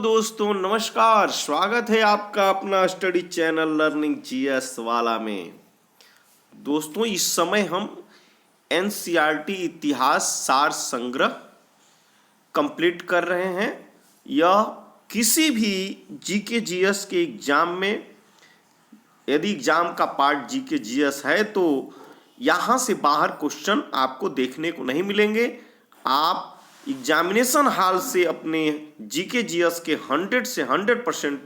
दोस्तों नमस्कार, स्वागत है आपका अपना स्टडी चैनल लर्निंग जीएस वाला में। दोस्तों इस समय हम एनसीईआरटी इतिहास सार संग्रह कंप्लीट कर रहे हैं। यह किसी भी जीके जीएस के एग्जाम में, यदि एग्जाम का पार्ट जीके जीएस है तो यहाँ से बाहर क्वेश्चन आपको देखने को नहीं मिलेंगे। आप एग्जामिनेशन हॉल से अपने जीके जीएस के 100 से 100%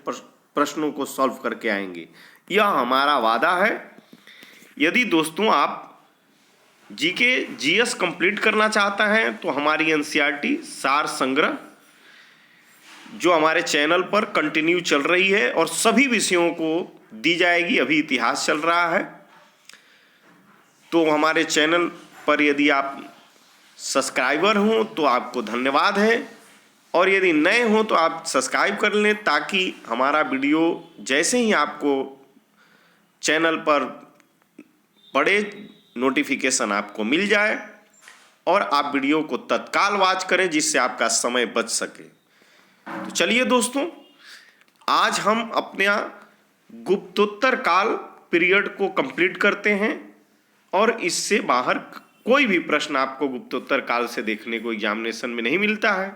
प्रश्नों को सॉल्व करके आएंगे, यह हमारा वादा है। यदि दोस्तों आप जीके जीएस कंप्लीट करना चाहते हैं तो हमारी एनसीईआरटी सार संग्रह जो हमारे चैनल पर कंटिन्यू चल रही है और सभी विषयों को दी जाएगी। अभी इतिहास चल रहा है तो हमारे चैनल पर यदि आप सब्सक्राइबर हों तो आपको धन्यवाद है, और यदि नए हों तो आप सब्सक्राइब कर लें ताकि हमारा वीडियो जैसे ही आपको चैनल पर पड़े नोटिफिकेशन आपको मिल जाए और आप वीडियो को तत्काल वॉच करें, जिससे आपका समय बच सके। तो चलिए दोस्तों, आज हम अपना गुप्तोत्तर काल पीरियड को कंप्लीट करते हैं और इससे बाहर कोई भी प्रश्न आपको गुप्तोत्तर काल से देखने को एग्जामिनेशन में नहीं मिलता है।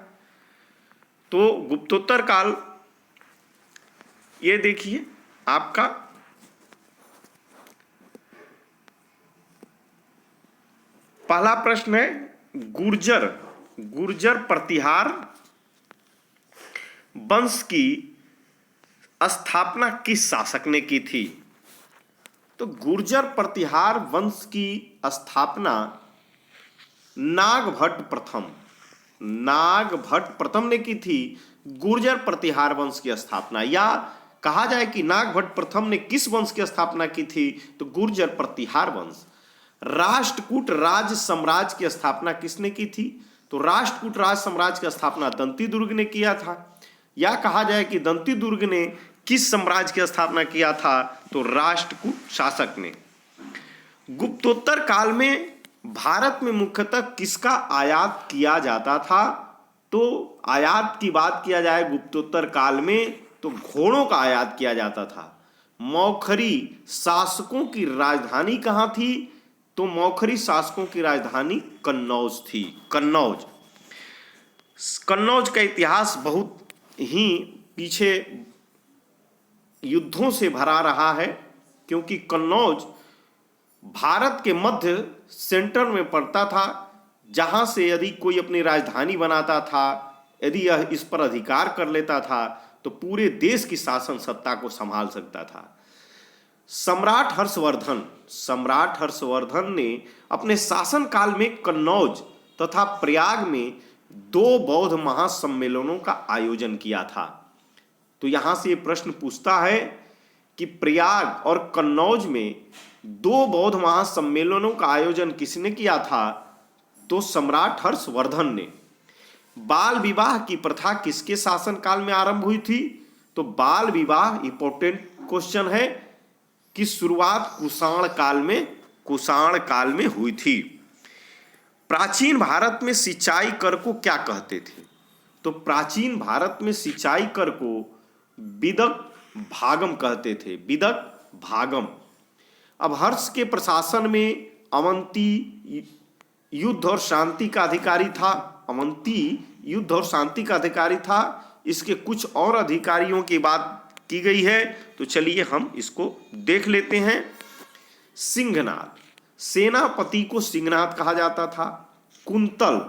तो गुप्तोत्तर काल ये देखिए, आपका पहला प्रश्न है गुर्जर प्रतिहार वंश की स्थापना किस शासक ने की थी? तो गुर्जर प्रतिहार वंश की स्थापना नागभट्ट प्रथम ने की थी। गुर्जर प्रतिहार वंश की स्थापना, या कहा जाए कि नागभट्ट प्रथम ने किस वंश की स्थापना की थी? तो गुर्जर प्रतिहार वंश। राष्ट्रकूट राज साम्राज्य की स्थापना किसने की थी? तो राष्ट्रकूट राज साम्राज्य की स्थापना दंती दुर्ग ने किया था। या कहा जाए कि दंती दुर्ग ने किस साम्राज्य की स्थापना किया था? तो राष्ट्रकूट शासक ने। गुप्तोत्तर काल में भारत में मुख्यतः किसका आयात किया जाता था? तो आयात की बात किया जाए गुप्तोत्तर काल में तो घोड़ों का आयात किया जाता था। मौखरी शासकों की राजधानी कहाँ थी? तो मौखरी शासकों की राजधानी कन्नौज थी। कन्नौज का इतिहास बहुत ही पीछे युद्धों से भरा रहा है, क्योंकि कन्नौज भारत के मध्य सेंटर में पड़ता था, जहां से यदि कोई अपनी राजधानी बनाता था, यदि यह इस पर अधिकार कर लेता था तो पूरे देश की शासन सत्ता को संभाल सकता था। सम्राट हर्षवर्धन ने अपने शासन काल में कन्नौज तथा प्रयाग में 2 बौद्ध महासम्मेलनों का आयोजन किया था। तो यहां से ये प्रश्न पूछता है कि प्रयाग और कन्नौज में 2 बौद्ध महासम्मेलनों का आयोजन किसने किया था? तो सम्राट हर्षवर्धन ने। बाल विवाह की प्रथा किसके शासन काल में आरंभ हुई थी? तो बाल विवाह इंपॉर्टेंट क्वेश्चन है कि शुरुआत कुषाण काल में हुई थी। प्राचीन भारत में सिंचाई कर को क्या कहते थे? तो प्राचीन भारत में सिंचाई कर को विदक भागम कहते थे। विदक भागम। अब हर्ष के प्रशासन में अवंती युद्ध और शांति का अधिकारी था। इसके कुछ और अधिकारियों की बात की गई है, तो चलिए हम इसको देख लेते हैं। सिंहनाद, सेनापति को सिंहनाद कहा जाता था। कुंतल,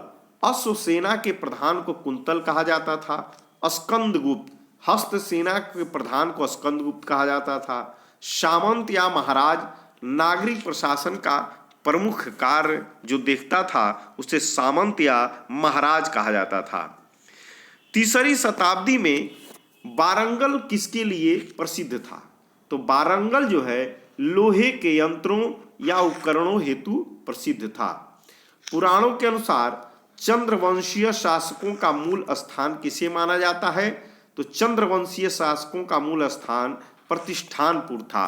अश्व सेना के प्रधान को कुंतल कहा जाता था। स्कंदगुप्त, हस्त सेना के प्रधान को स्कंदगुप्त कहा जाता था। सामंत या महाराज, नागरिक प्रशासन का प्रमुख कार्य जो देखता था उसे सामंत या महाराज कहा जाता था। 3री शताब्दी में वारंगल किसके लिए प्रसिद्ध था? तो वारंगल जो है लोहे के यंत्रों या उपकरणों हेतु प्रसिद्ध था। पुराणों के अनुसार चंद्रवंशीय शासकों का मूल स्थान किसे माना जाता है? तो चंद्रवंशीय शासकों का मूल स्थान प्रतिष्ठानपुर था।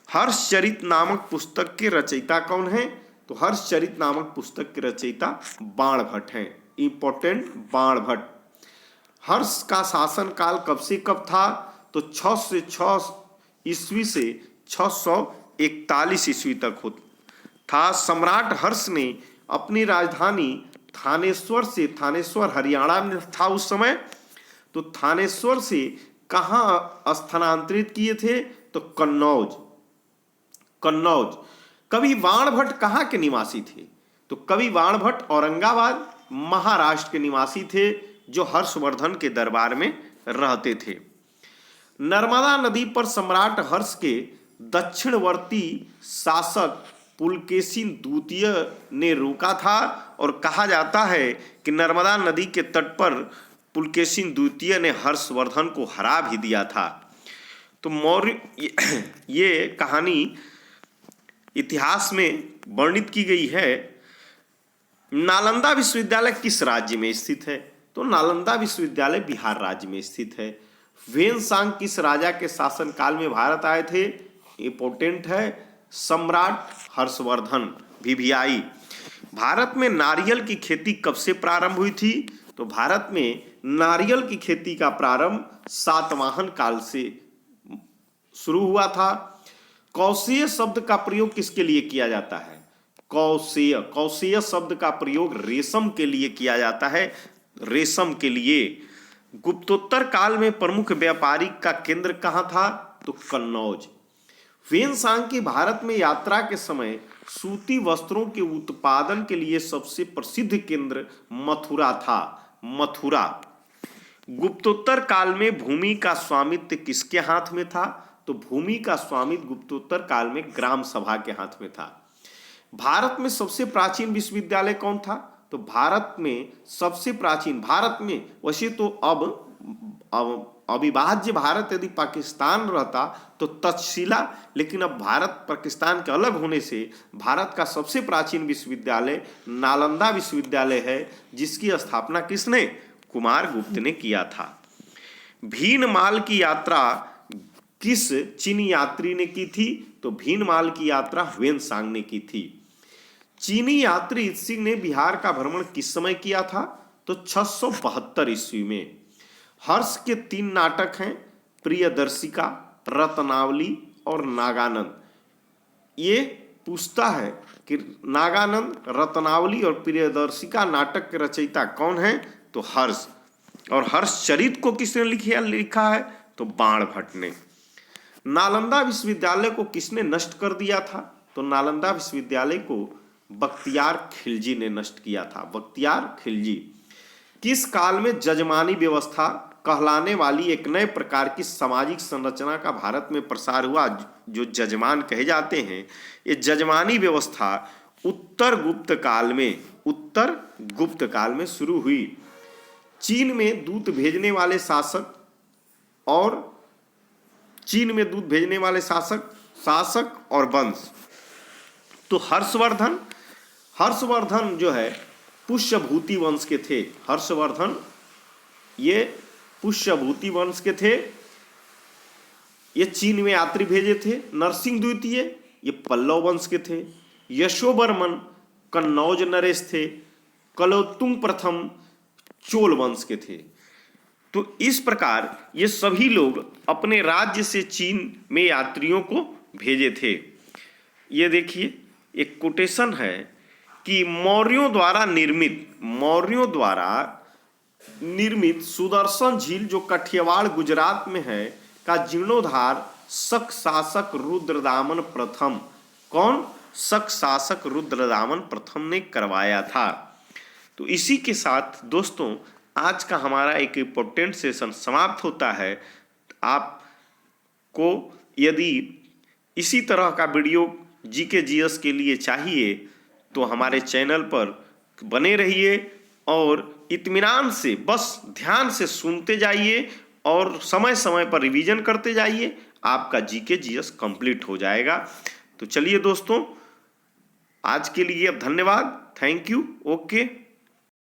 हर्षचरित नामक पुस्तक के रचयिता कौन है? तो हर्षचरित नामक पुस्तक के रचयिता बाणभट्ट हैं। इंपॉर्टेंट, बाणभट्ट। हर्ष का शासन काल कब से कब था? तो 606 ईस्वी से 641 ईस्वी तक था। सम्राट हर्ष ने अपनी राजधानी थानेश्वर हरियाणा में था उस समय, तो थानेश्वर से कहाँ स्थानांतरित किए थे? तो कन्नौज। कवि बाणभट्ट कहाँ के निवासी थे? तो कवि बाणभट्ट औरंगाबाद महाराष्ट्र के निवासी थे, जो हर्षवर्धन के दरबार में रहते थे। नर्मदा नदी पर सम्राट हर्ष के दक्षिणवर्ती शासक पुलकेशिन द्वितीय ने रोका था, और कहा जाता है कि नर्मदा नदी के तट पर पुलकेशिन द्वितीय ने हर्षवर्धन को हरा भी दिया था। तो मौर्य ये कहानी इतिहास में वर्णित की गई है। नालंदा विश्वविद्यालय किस राज्य में स्थित है? तो नालंदा विश्वविद्यालय बिहार राज्य में स्थित है। वेनसांग किस राजा के शासन काल में भारत आए थे? इंपोर्टेंट है, सम्राट हर्षवर्धन VVI। भारत में नारियल की खेती कब से प्रारंभ हुई थी? तो भारत में नारियल की खेती का प्रारंभ सातवाहन काल से शुरू हुआ था। कौशेय शब्द का प्रयोग किसके लिए किया जाता है? कौशेय शब्द का प्रयोग रेशम के लिए किया जाता है, रेशम के लिए। गुप्तोत्तर काल में प्रमुख व्यापारिक का केंद्र कहाँ था? तो कन्नौज। वेनसांग की भारत में यात्रा के समय सूती वस्त्रों के उत्पादन के लिए सबसे प्रसिद्ध केंद्र मथुरा था, मथुरा। गुप्तोत्तर काल में भूमि का स्वामित्व किसके हाथ में था? तो भूमि का स्वामित्व गुप्तोत्तर काल में ग्राम सभा के हाथ में था। भारत में सबसे प्राचीन विश्वविद्यालय कौन था? तो भारत में सबसे प्राचीन, भारत में वैसे तो अब अविभाज्य भारत यदि पाकिस्तान रहता तो तक्षशिला, लेकिन अब भारत पाकिस्तान के अलग होने से भारत का सबसे प्राचीन विश्वविद्यालय नालंदा विश्वविद्यालय है, जिसकी स्थापना किसने? कुमार गुप्त ने किया था। भीनमाल की यात्रा किस चीनी यात्री ने की थी? तो भीनमाल की यात्रा वेनसांग ने की थी। चीनी यात्री इत्सिंग ने बिहार का भ्रमण किस समय किया था? तो 672 ईस्वी में। हर्ष के 3 नाटक हैं, प्रियदर्शिका, रत्नावली और नागानंद। ये पूछता है कि नागानंद, रत्नावली और प्रियदर्शिका नाटक के रचयिता कौन है? तो हर्ष। और हर्षचरित को किसने लिखा है? तो बाणभट्ट ने। नालंदा विश्वविद्यालय को किसने नष्ट कर दिया था? तो नालंदा विश्वविद्यालय को बख्तियार खिलजी ने नष्ट किया था, बख्तियार खिलजी। किस काल में जजमानी व्यवस्था कहलाने वाली एक नए प्रकार की सामाजिक संरचना का भारत में प्रसार हुआ, जो जजमान कहे जाते हैं? ये जजमानी व्यवस्था उत्तर गुप्त काल में शुरू हुई। चीन में दूत भेजने वाले शासक और वंश। तो हर्षवर्धन जो है पुष्यभूति वंश के थे। हर्षवर्धन ये पुष्यभूति वंश के थे। ये चीन में यात्री भेजे थे। नरसिंह द्वितीय ये पल्लव वंश के थे। यशोवर्मन कन्नौज नरेश थे। कलोत्तुंग प्रथम चोल वंश के थे। तो इस प्रकार ये सभी लोग अपने राज्य से चीन में यात्रियों को भेजे थे। ये देखिए एक कोटेशन है कि मौर्यों द्वारा निर्मित सुदर्शन झील जो कठियावाड़ गुजरात में है का जीर्णोद्धार शक शासक रुद्रदामन प्रथम, कौन? शक शासक रुद्रदामन प्रथम ने करवाया था। तो इसी के साथ दोस्तों आज का हमारा एक इम्पोर्टेंट सेशन समाप्त होता है। आपको यदि इसी तरह का वीडियो जीके जीएस के लिए चाहिए तो हमारे चैनल पर बने रहिए और इत्मीनान से बस ध्यान से सुनते जाइए और समय समय पर रिवीजन करते जाइए। आपका जीके जीएस कंप्लीट हो जाएगा। तो चलिए दोस्तों आज के लिए अब धन्यवाद। Thank you. ओके।